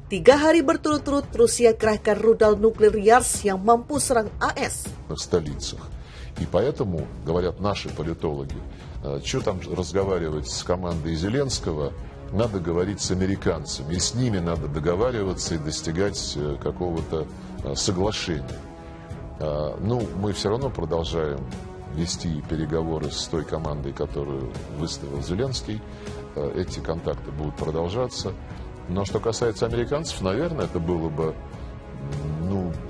3 hari berturut-turut Rusia kerahkan rudal nuklir Yars yang mampu serang AS. В столицах. И поэтому, говорят наши политологи, что там разговаривать с командой Зеленского, надо говорить с американцами. И с ними надо договариваться и достигать какого-то соглашения. Ну, мы все равно продолжаем вести переговоры с той командой, которую выставил Зеленский. Эти контакты будут продолжаться. Но что касается американцев, наверное, это было бы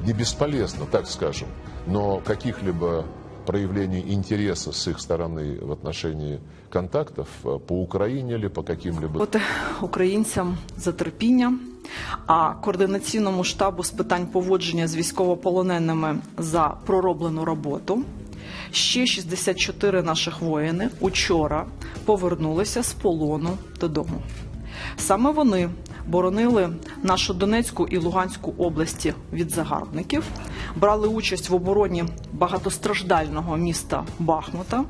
не бесполезно, так скажем. Но каких-либо проявлений интереса с их стороны в отношении контактов по Україні или по каким-либо... Українцям за терпіння, а Координаційному штабу з питань поводження з військовополоненими за пророблену роботу. Ще 64 наших воїни учора повернулися з полону додому. Саме вони боронили нашу Донецьку і Луганську області від загарбників, брали участь в обороні багатостраждального міста Бахмута.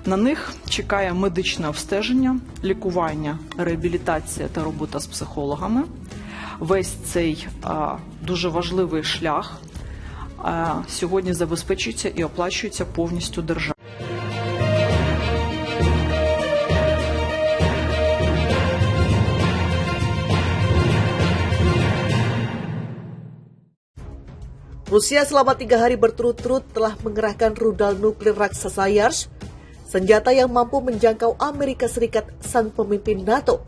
На них чекає медичне обстеження, лікування, реабілітація та робота з психологами. Весь цей дуже важливий шлях сьогодні забезпечується і оплачується повністю державою. Rusia selama 3 hari berturut-turut telah mengerahkan rudal nuklir raksasa Yars, senjata yang mampu menjangkau Amerika Serikat, sang pemimpin NATO.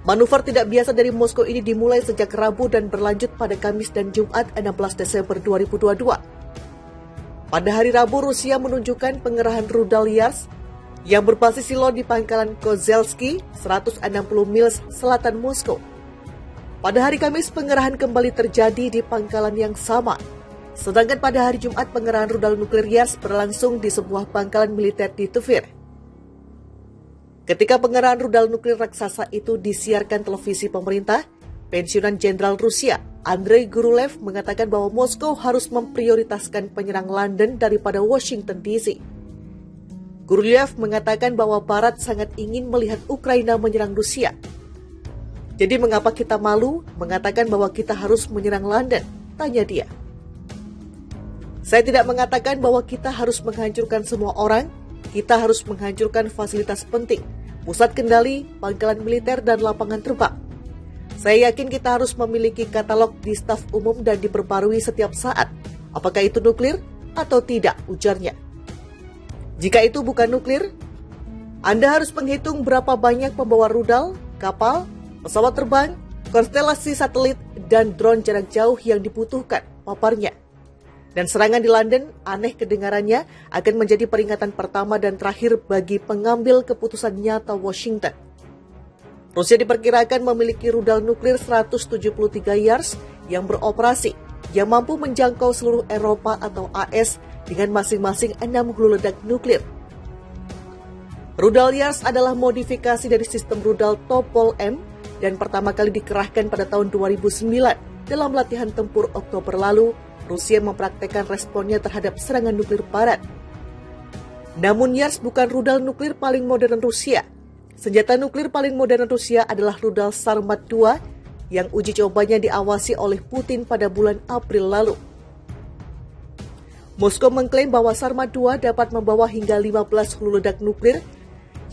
Manuver tidak biasa dari Moskow ini dimulai sejak Rabu dan berlanjut pada Kamis dan Jumat 16 Desember 2022. Pada hari Rabu, Rusia menunjukkan pengerahan rudal Yars yang berbasis silo di pangkalan Kozelski, 160 mil selatan Moskow. Pada hari Kamis, pengerahan kembali terjadi di pangkalan yang sama. Sedangkan pada hari Jumat, pengerahan rudal nuklir Yars berlangsung di sebuah pangkalan militer di Tver. Ketika pengerahan rudal nuklir raksasa itu disiarkan televisi pemerintah, pensiunan Jenderal Rusia, Andrei Gurulev, mengatakan bahwa Moskow harus memprioritaskan penyerang London daripada Washington DC. Gurulev mengatakan bahwa Barat sangat ingin melihat Ukraina menyerang Rusia. Jadi mengapa kita malu mengatakan bahwa kita harus menyerang London? Tanya dia. Saya tidak mengatakan bahwa kita harus menghancurkan semua orang, kita harus menghancurkan fasilitas penting, pusat kendali, pangkalan militer, dan lapangan terbang. Saya yakin kita harus memiliki katalog di staf umum dan diperbarui setiap saat. Apakah itu nuklir atau tidak, ujarnya. Jika itu bukan nuklir, Anda harus menghitung berapa banyak pembawa rudal, kapal, pesawat terbang, konstelasi satelit, dan drone jarak jauh yang dibutuhkan, paparnya. Dan serangan di London, aneh kedengarannya, akan menjadi peringatan pertama dan terakhir bagi pengambil keputusan nyata Washington. Rusia diperkirakan memiliki rudal nuklir 173 Yars yang beroperasi, yang mampu menjangkau seluruh Eropa atau AS dengan masing-masing 6 hulu ledak nuklir. Rudal Yars adalah modifikasi dari sistem rudal Topol-M dan pertama kali dikerahkan pada tahun 2009 dalam latihan tempur Oktober lalu. Rusia mempraktekkan responnya terhadap serangan nuklir Barat. Namun Yars bukan rudal nuklir paling modern Rusia. Senjata nuklir paling modern Rusia adalah rudal Sarmat II yang uji cobanya diawasi oleh Putin pada bulan April lalu. Moskow mengklaim bahwa Sarmat II dapat membawa hingga 15 hulu ledak nuklir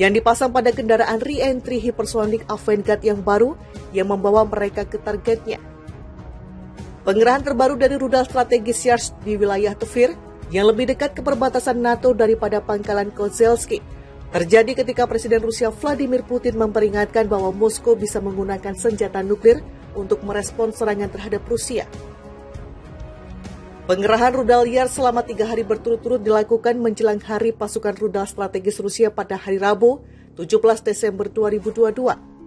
yang dipasang pada kendaraan re-entry hypersonic Avangard yang baru yang membawa mereka ke targetnya. Pengerahan terbaru dari rudal strategis Yars di wilayah Tver yang lebih dekat ke perbatasan NATO daripada pangkalan Kozelski terjadi ketika Presiden Rusia Vladimir Putin memperingatkan bahwa Moskow bisa menggunakan senjata nuklir untuk merespons serangan terhadap Rusia. Pengerahan rudal Yars selama 3 hari berturut-turut dilakukan menjelang Hari Pasukan Rudal Strategis Rusia pada hari Rabu, 17 Desember 2022.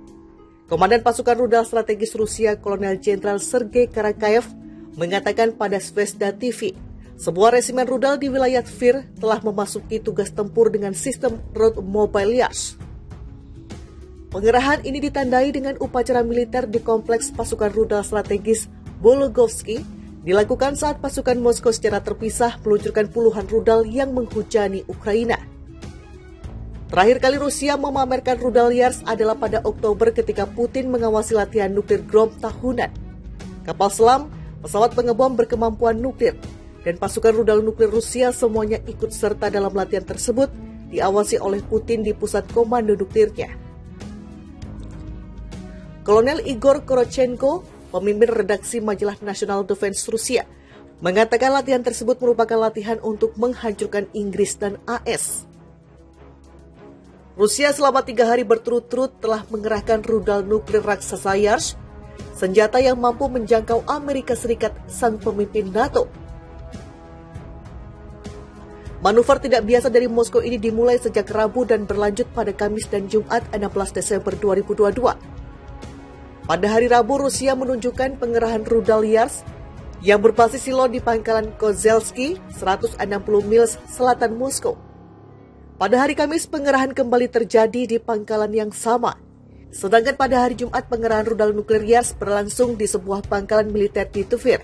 Komandan Pasukan Rudal Strategis Rusia, Kolonel Jenderal Sergei Karakayev, mengatakan pada Zvezda TV, sebuah resimen rudal di wilayah Tver telah memasuki tugas tempur dengan sistem Road Mobile Yars. Pengerahan ini ditandai dengan upacara militer di kompleks pasukan rudal strategis Bologovsky, dilakukan saat pasukan Moskow secara terpisah meluncurkan puluhan rudal yang menghujani Ukraina. Terakhir kali Rusia memamerkan rudal Yars adalah pada Oktober ketika Putin mengawasi latihan nuklir Grom tahunan. Kapal selam, pesawat pengebom berkemampuan nuklir, dan pasukan rudal nuklir Rusia semuanya ikut serta dalam latihan tersebut diawasi oleh Putin di pusat komando nuklirnya. Kolonel Igor Korochenko, pemimpin redaksi majalah National Defense Rusia, mengatakan latihan tersebut merupakan latihan untuk menghancurkan Inggris dan AS. Rusia selama 3 hari berturut-turut telah mengerahkan rudal nuklir raksasa Yars, senjata yang mampu menjangkau Amerika Serikat, sang pemimpin NATO. Manuver tidak biasa dari Moskow ini dimulai sejak Rabu dan berlanjut pada Kamis dan Jumat 16 Desember 2022. Pada hari Rabu, Rusia menunjukkan pengerahan rudal Yars yang berbasis silo di pangkalan Kozelski, 160 mil selatan Moskow. Pada hari Kamis, pengerahan kembali terjadi di pangkalan yang sama. Sedangkan pada hari Jumat, pengerahan rudal nuklir Yars berlangsung di sebuah pangkalan militer di Tver.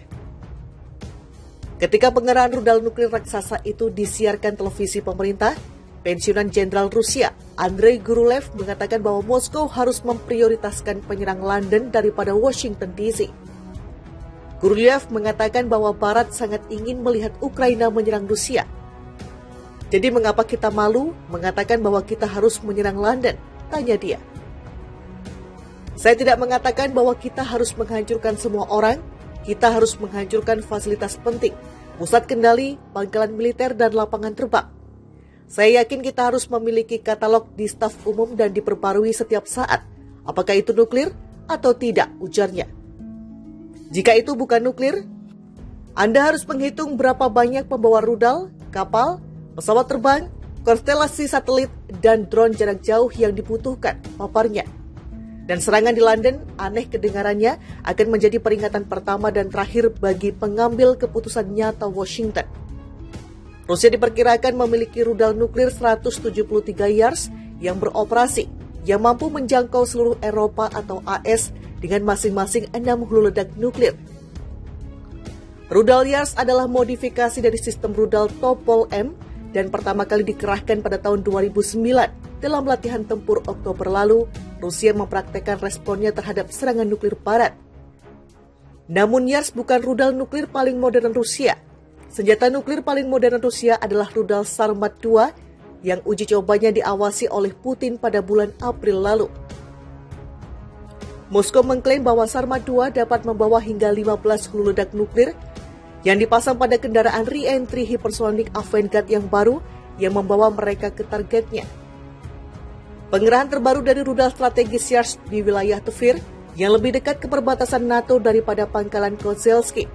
Ketika pengerahan rudal nuklir raksasa itu disiarkan televisi pemerintah, pensiunan Jenderal Rusia Andrei Gurulev mengatakan bahwa Moskow harus memprioritaskan penyerang London daripada Washington DC. Gurulev mengatakan bahwa Barat sangat ingin melihat Ukraina menyerang Rusia. Jadi mengapa kita malu mengatakan bahwa kita harus menyerang London? Tanya dia. Saya tidak mengatakan bahwa kita harus menghancurkan semua orang, kita harus menghancurkan fasilitas penting, pusat kendali, pangkalan militer, dan lapangan terbang. Saya yakin kita harus memiliki katalog di staf umum dan diperbarui setiap saat. Apakah itu nuklir atau tidak, ujarnya. Jika itu bukan nuklir, Anda harus menghitung berapa banyak pembawa rudal, kapal, pesawat terbang, konstelasi satelit, dan drone jarak jauh yang dibutuhkan, paparnya. Dan serangan di London, aneh kedengarannya, akan menjadi peringatan pertama dan terakhir bagi pengambil keputusan nyata Washington. Rusia diperkirakan memiliki rudal nuklir 173 Yars yang beroperasi, yang mampu menjangkau seluruh Eropa atau AS dengan masing-masing 6 hulu ledak nuklir. Rudal Yars adalah modifikasi dari sistem rudal Topol-M dan pertama kali dikerahkan pada tahun 2009 dalam latihan tempur Oktober lalu. Rusia mempraktekkan responnya terhadap serangan nuklir Barat. Namun Yars bukan rudal nuklir paling modern Rusia. Senjata nuklir paling modern Rusia adalah rudal Sarmat II yang uji cobanya diawasi oleh Putin pada bulan April lalu. Moskow mengklaim bahwa Sarmat II dapat membawa hingga 15 hulu ledak nuklir yang dipasang pada kendaraan re-entry hipersonik Avangard yang baru yang membawa mereka ke targetnya. Pengerahan terbaru dari rudal strategis Yars di wilayah Tver yang lebih dekat ke perbatasan NATO daripada pangkalan Kozelski